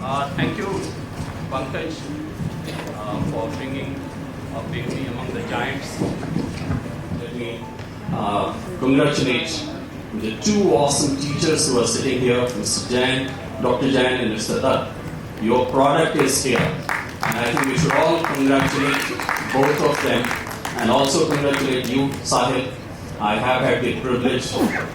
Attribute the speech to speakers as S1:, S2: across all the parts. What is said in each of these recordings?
S1: Thank you, Pankaj, for bringing me among the giants. Let me congratulate the two awesome teachers who are sitting here, Mr. Jain, Dr. Jain and Mr. Dutt. Your product is here, and I think we should all congratulate both of them, and also congratulate you, Sahil. I have had the privilege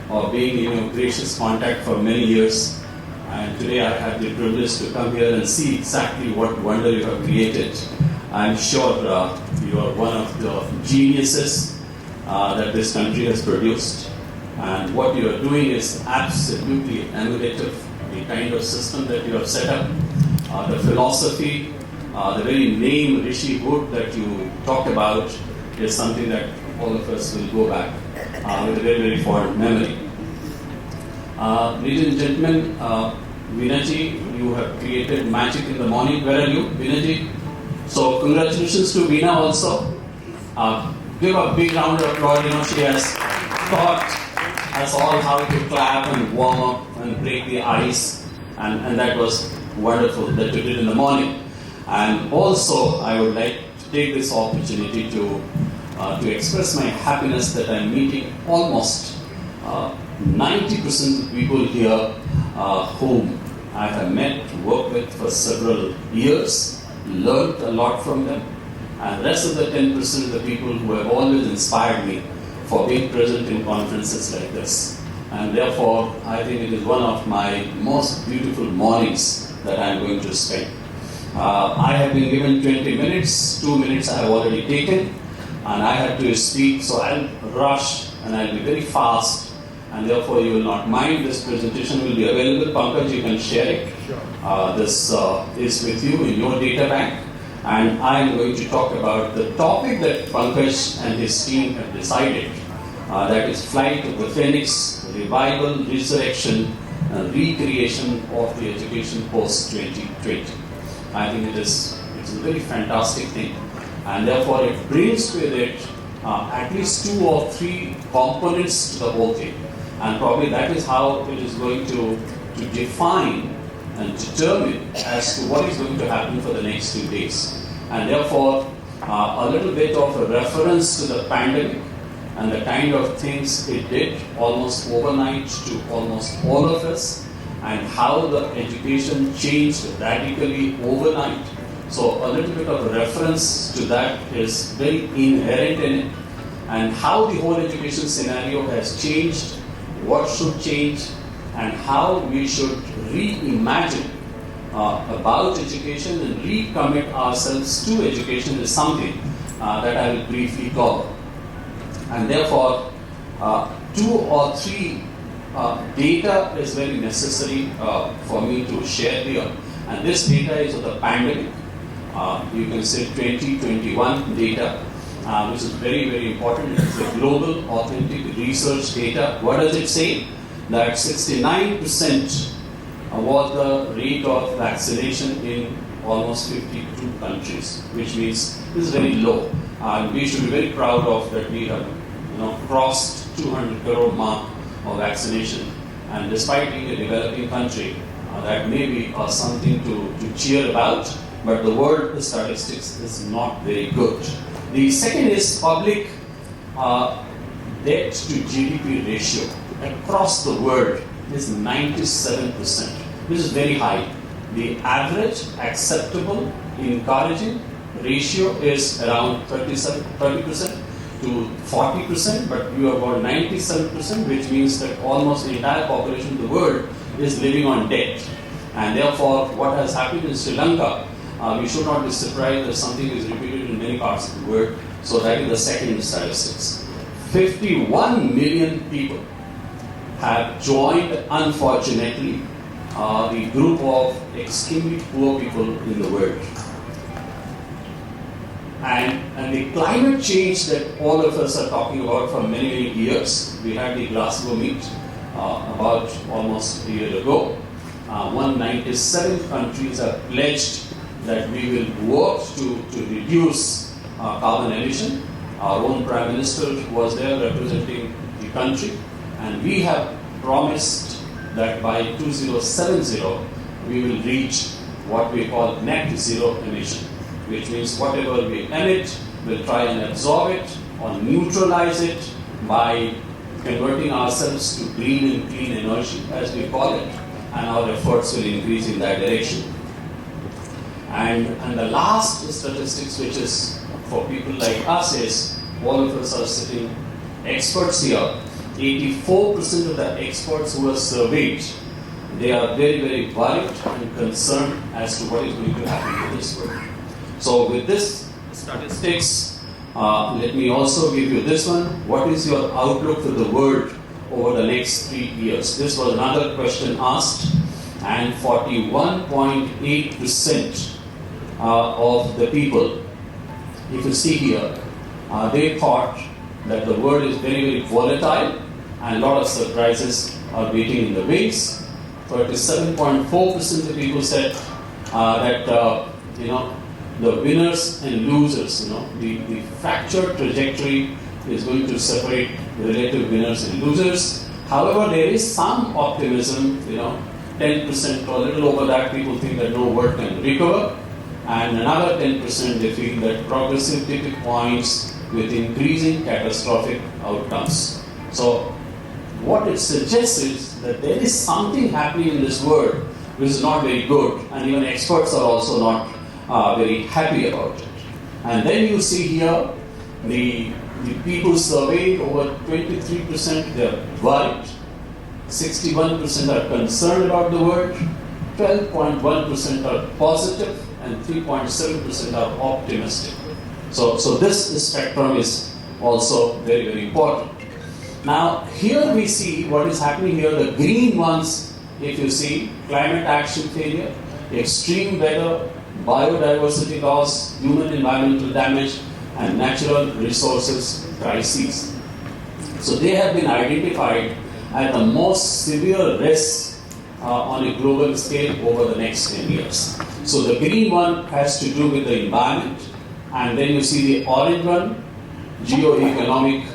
S1: of being in your gracious contact for many years, and today I have the privilege to come here and see exactly what wonder you have created. I'm sure you are one of the geniuses that this country has produced, and what you are doing is absolutely emulative. The kind of system that you have set up, the philosophy, the very name Rishihood that you talked about is something that all of us will go back with a very, very fond memory. Ladies and gentlemen, Veena-ji, you have created magic in the morning. Where are you, Veena-ji? So congratulations to Veena also. Give a big round of applause. She has taught us all how to clap and warm up and break the ice, and that was wonderful that you did in the morning. And also, I would like to take this opportunity to express my happiness that I'm meeting almost 90% of people here whom I have met, worked with for several years, learned a lot from them, and the rest of the 10% of the people who have always inspired me for being present in conferences like this. And therefore, I think it is one of my most beautiful mornings that I'm going to spend. I have been given 20 minutes, 2 minutes I have already taken, and I have to speak, so I'll rush and I'll be very fast, and therefore you will not mind. This presentation will be available. Pankaj, you can share it. Sure. This is with you in your data bank, and I am going to talk about the topic that Pankaj and his team have decided, that is Flight of the Phoenix, Revival, Resurrection, and Recreation of the Education post-2020. I think it's a very fantastic thing, and therefore it brings with it at least 2 or 3 components to the whole thing, and probably that is how it is going to define and determine as to what is going to happen for the next few days. And therefore a little bit of a reference to the pandemic and the kind of things it did almost overnight to almost all of us, and how the education changed radically overnight. So a little bit of a reference to that is very inherent in it, and how the whole education scenario has changed, what should change, and how we should reimagine about education and recommit ourselves to education is something that I will briefly cover. And therefore, 2 or 3 data is very necessary for me to share here. And this data is of the pandemic. You can say 2021 data, which is very, very important. It's a global, authentic research data. What does it say? That 69% was the rate of vaccination in almost 52 countries, which means this is very low. And we should be very proud of that we have crossed 200 crore mark of vaccination. And despite being a developing country, that may be something to cheer about, but the world statistics is not very good. The second is public debt to GDP ratio across the world is 97%, which is very high. The average acceptable, encouraging ratio is around 30% to 40%, but you have got 97%, which means that almost the entire population of the world is living on debt. And therefore, what has happened in Sri Lanka, we should not be surprised that something is repeated in many parts of the world. So that is the second statistics. 51 million people have joined, unfortunately, the group of extremely poor people in the world. And the climate change that all of us are talking about for many, many years. We had the Glasgow meet about almost a year ago. 197 countries have pledged that we will work to reduce carbon emission. Our own Prime Minister was there representing the country, and we have promised that by 2070 we will reach what we call net zero emission, which means whatever we emit, we'll try and absorb it or neutralize it by converting ourselves to green and clean energy, as we call it, and our efforts will increase in that direction. And the last statistics, which is for people like us, is all of us are sitting experts here. 84% of the experts who are surveyed, they are very, very worried and concerned as to what is going to happen to this world. So with this statistics, let me also give you this one. What is your outlook for the world over the next 3 years? This was another question asked, and 41.8% of the people, if you see here, they thought that the world is very, very volatile and a lot of surprises are waiting in the wings. 37.4% of people said that the winners and losers, the fractured trajectory is going to separate the relative winners and losers. However, there is some optimism, 10% or a little over that, people think that no world can recover, and another 10% they feel that progressive tipping points with increasing catastrophic outcomes. So what it suggests is that there is something happening in this world which is not very good, and even experts are also not very happy about it. And then you see here the people surveyed, over 23% they are worried, 61% are concerned about the world, 12.1% are positive, and 3.7% are optimistic. So this spectrum is also very, very important. Now, here we see what is happening here. The green ones, if you see, climate action failure, extreme weather, biodiversity loss, human environmental damage, and natural resources crises. So they have been identified as the most severe risks on a global scale over the next 10 years. So the green one has to do with the environment, and then you see the orange one, geo-economic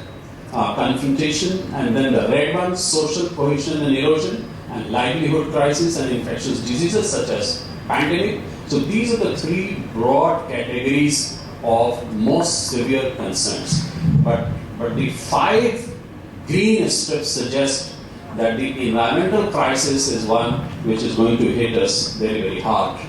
S1: confrontation, and then the red one, social cohesion and erosion, and livelihood crisis and infectious diseases such as pandemic. So these are the three broad categories of most severe concerns. But the 5 green strips suggest that the environmental crisis is one which is going to hit us very, very hard.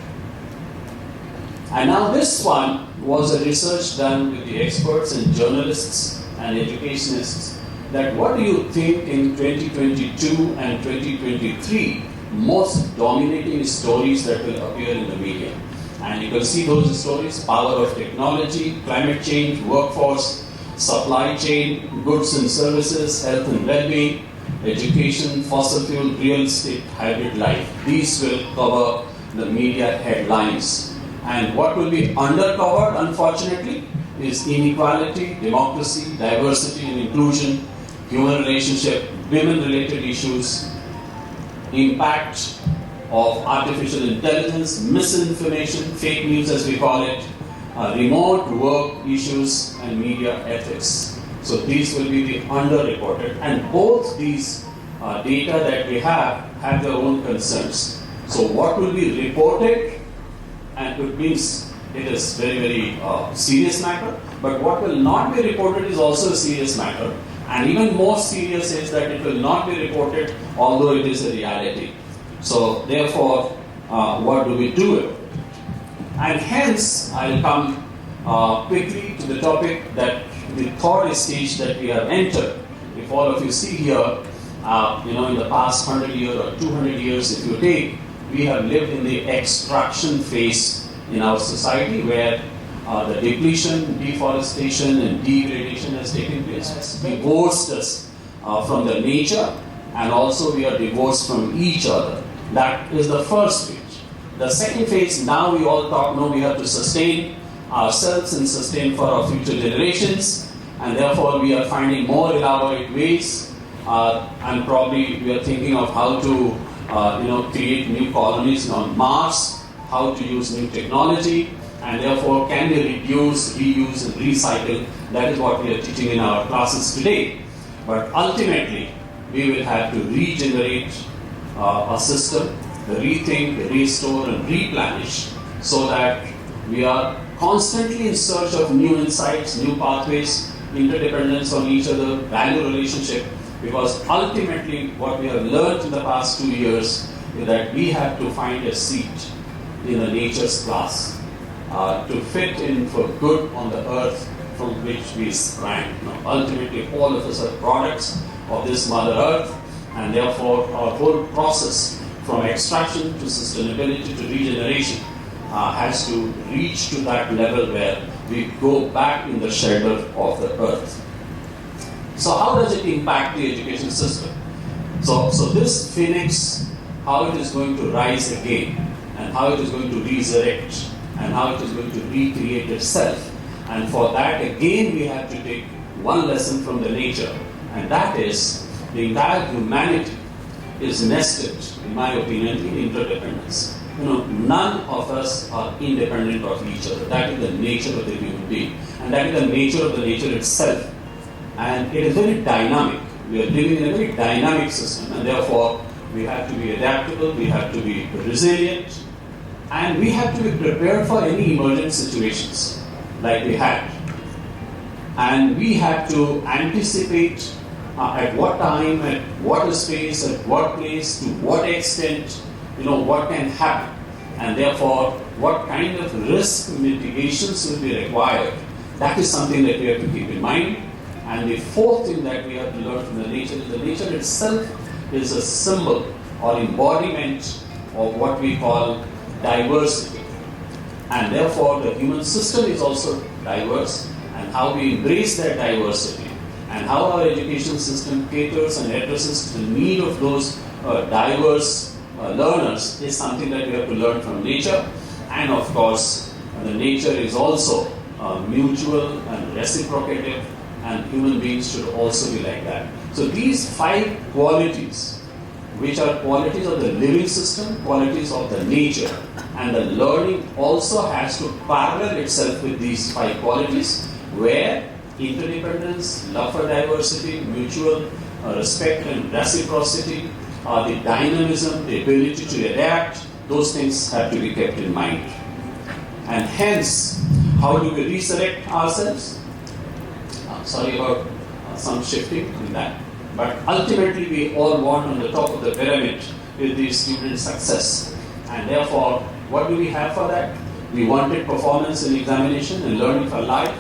S1: And now this one was a research done with the experts and journalists and educationists, that what do you think in 2022 and 2023 most dominating stories that will appear in the media? And you can see those stories: power of technology, climate change, workforce, supply chain, goods and services, health and well-being, education, fossil fuel, real estate, hybrid life. These will cover the media headlines. And what will be undercovered, unfortunately, is inequality, democracy, diversity and inclusion, human relationship, women-related issues, impact of artificial intelligence, misinformation, fake news as we call it, remote work issues, and media ethics. So these will be the underreported, and both these data that we have their own concerns. So what will be reported, and it means it is very, very serious matter, but what will not be reported is also a serious matter, and even more serious is that it will not be reported although it is a reality. So therefore, what do we do with it? And hence, I'll come quickly to the topic that the third stage that we have entered. If all of you see here, in the past 100 years or 200 years, if you take, we have lived in the extraction phase in our society, where the depletion, deforestation, and degradation has taken place. Has divorced us from the nature, and also we are divorced from each other. That is the first phase. The second phase, now we all talk, no, we have to sustain ourselves and sustain for our future generations, and therefore we are finding more elaborate ways, and probably we are thinking of how to create new colonies on Mars, how to use new technology, and therefore can we reduce, reuse, and recycle. That is what we are teaching in our classes today. But ultimately, we will have to regenerate a system rethink, restore, and replenish, so that we are constantly in search of new insights, new pathways, interdependence on each other, value relationship, because ultimately what we have learned in the past 2 years is that we have to find a seat in the nature's class to fit in for good on the earth from which we sprang. Ultimately, all of us are products of this Mother Earth, and therefore our whole process from extraction to sustainability to regeneration has to reach to that level where we go back in the shelter of the earth. So how does it impact the education system? So this phoenix, how it is going to rise again, and how it is going to resurrect, and how it is going to recreate itself. And for that, again, we have to take one lesson from the nature, and that is the entire humanity is nested, in my opinion, in interdependence. None of us are independent of each other. That is the nature of the human being, and that is the nature of the nature itself. And it is very dynamic. We are living in a very dynamic system, and therefore we have to be adaptable, we have to be resilient, and we have to be prepared for any emergent situations like we had. And we have to anticipate at what time, at what space, at what place, to what extent, what can happen. And therefore, what kind of risk mitigations will be required. That is something that we have to keep in mind. And the fourth thing that we have to learn from the nature is the nature itself is a symbol or embodiment of what we call diversity. And therefore, the human system is also diverse, and how we embrace that diversity and how our education system caters and addresses the need of those diverse learners is something that we have to learn from nature. And of course, the nature is also mutual and reciprocative, and human beings should also be like that. So these 5 qualities, which are qualities of the living system, qualities of the nature, and the learning also has to parallel itself with these 5 qualities, where interdependence, love for diversity, mutual respect and reciprocity, the dynamism, the ability to adapt, those things have to be kept in mind. And hence, how do we resurrect ourselves? Sorry about some shifting in that. But ultimately, we all want on the top of the pyramid with the student success. And therefore, what do we have for that? We wanted performance in examination and learning for life,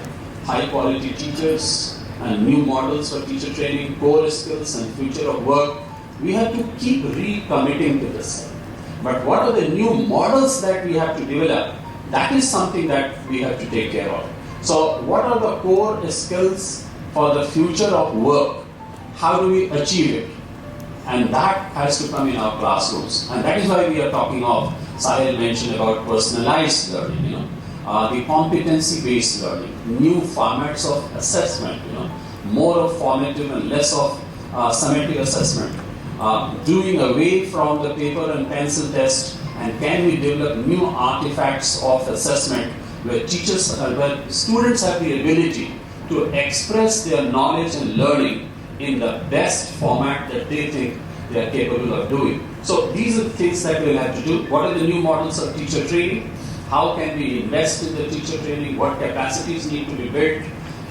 S1: high quality teachers and new models for teacher training, core skills and future of work. We have to keep recommitting to this. But what are the new models that we have to develop? That is something that we have to take care of. So what are the core skills for the future of work? How do we achieve it? And that has to come in our classrooms. And that is why we are talking of, Sahil mentioned about personalized learning, the competency-based learning, new formats of assessment, more of formative and less of summative assessment, doing away from the paper and pencil test, and can we develop new artifacts of assessment where teachers, where students have the ability to express their knowledge and learning in the best format that they think they are capable of doing. So these are the things that we'll have to do. What are the new models of teacher training? How can we invest in the teacher training? What capacities need to be built?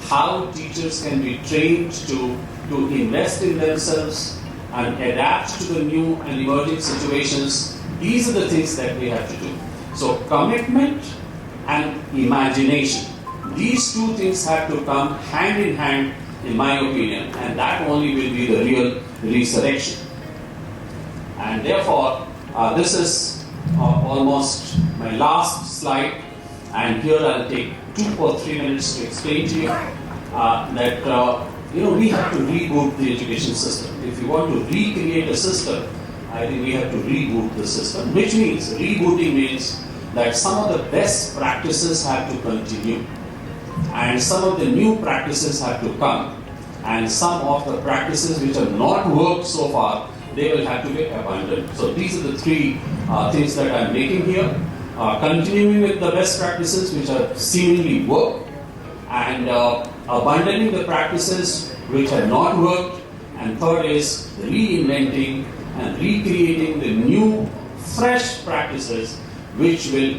S1: How teachers can be trained to invest in themselves and adapt to the new and emerging situations? These are the things that we have to do. So commitment and imagination. These 2 things have to come hand in hand, in my opinion, and that only will be the real resurrection. And therefore, this is almost my last slide, and here I'll take 2 or 3 minutes to explain to you that we have to reboot the education system. If we want to recreate a system, I think we have to reboot the system, which means rebooting means that some of the best practices have to continue, and some of the new practices have to come, and some of the practices which have not worked so far, they will have to be abandoned. So these are the 3 things that I'm making here. Continuing with the best practices which are seemingly work, and abandoning the practices which have not worked, and third is reinventing and recreating the new fresh practices which will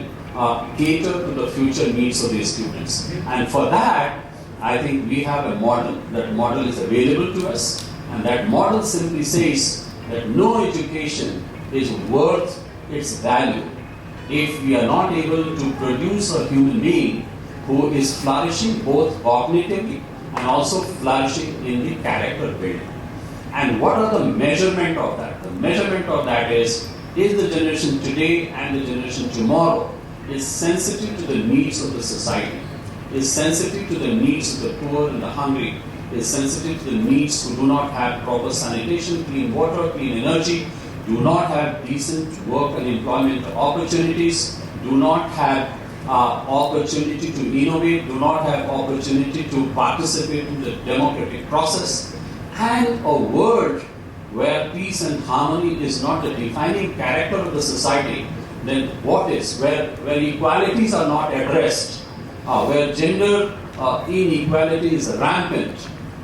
S1: cater to the future needs of these students. And for that, I think we have a model. That model is available to us, and that model simply says that no education is worth its value if we are not able to produce a human being who is flourishing both cognitively and also flourishing in the character building. And what are the measurement of that? The measurement of that is the generation today and the generation tomorrow is sensitive to the needs of the society, is sensitive to the needs of the poor and the hungry, is sensitive to the needs who do not have proper sanitation, clean water, clean energy, do not have decent work and employment opportunities, do not have opportunity to innovate, do not have opportunity to participate in the democratic process, and a world where peace and harmony is not the defining character of the society, then what is? Where equalities are not addressed, where gender inequality is rampant,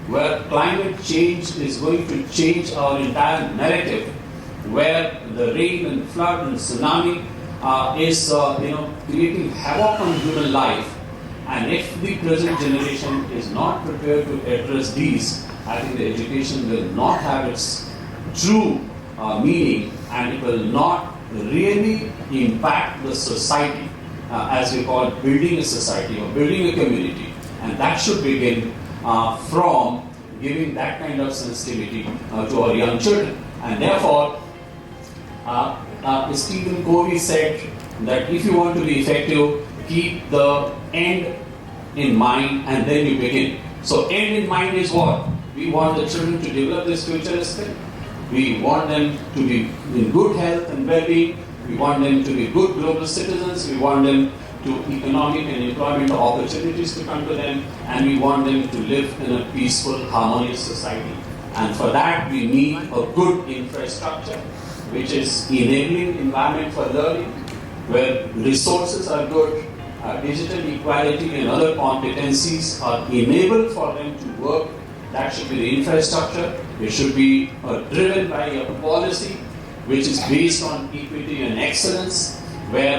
S1: where climate change is going to change our entire narrative, where the rain and flood and tsunami is creating havoc on human life. And if the present generation is not prepared to address these, I think the education will not have its true meaning, and it will not really impact the society, as we call it, building a society or building a community. And that should begin from giving that kind of sensitivity to our young children. And therefore, Stephen Covey said that if you want to be effective, keep the end in mind and then you begin. So end in mind is what? We want the children to develop this futuristic. We want them to be in good health and well-being. We want them to be good global citizens. We want them to economic and employment opportunities to come to them. And we want them to live in a peaceful, harmonious society. And for that, we need a good infrastructure, which is enabling environment for learning, where resources are good, digital equality and other competencies are enabled for them to work. That should be the infrastructure. It should be driven by a policy which is based on equity and excellence, where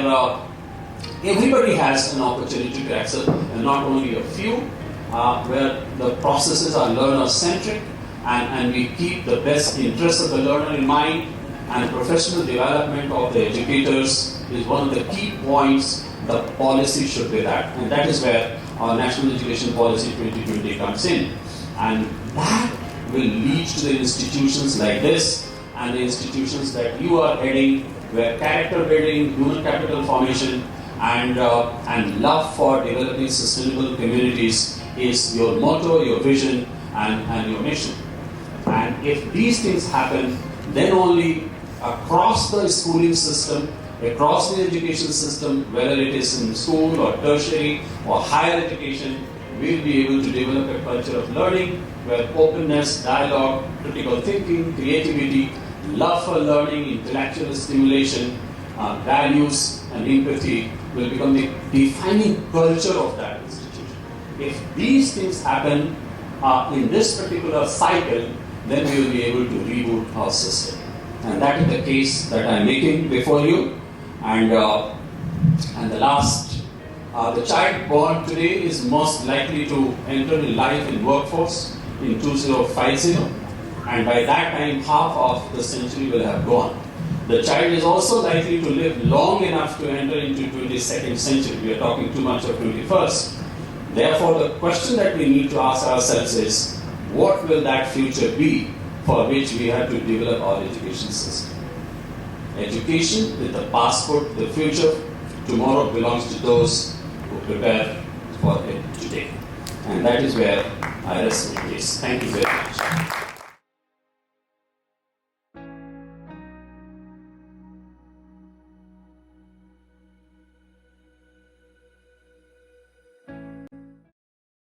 S1: everybody has an opportunity to excel, and not only a few, where the processes are learner-centric, and we keep the best interests of the learner in mind, and professional development of the educators is one of the key points. The policy should be that, and that is where our National Education Policy 2020 comes in. And that will lead to the institutions like this and the institutions that you are heading, where character building, human capital formation, and love for developing sustainable communities is your motto, your vision, and your mission. And if these things happen, then only across the schooling system, across the education system, whether it is in school or tertiary or higher education, we'll be able to develop a culture of learning where openness, dialogue, critical thinking, creativity, love for learning, intellectual stimulation, values and empathy will become the defining culture of that institution. If these things happen in this particular cycle, then we will be able to reboot our system. And that is the case that I'm making before you. And the last, the child born today is most likely to enter in life in workforce in 2050, and by that time half of the century will have gone. The child is also likely to live long enough to enter into 22nd century. We are talking too much of 21st. Therefore, the question that we need to ask ourselves is, what will that future be for which we have to develop our education system? Education with the passport to the future tomorrow belongs to those who prepare for it today. And that is where I rest my case. Thank you very much.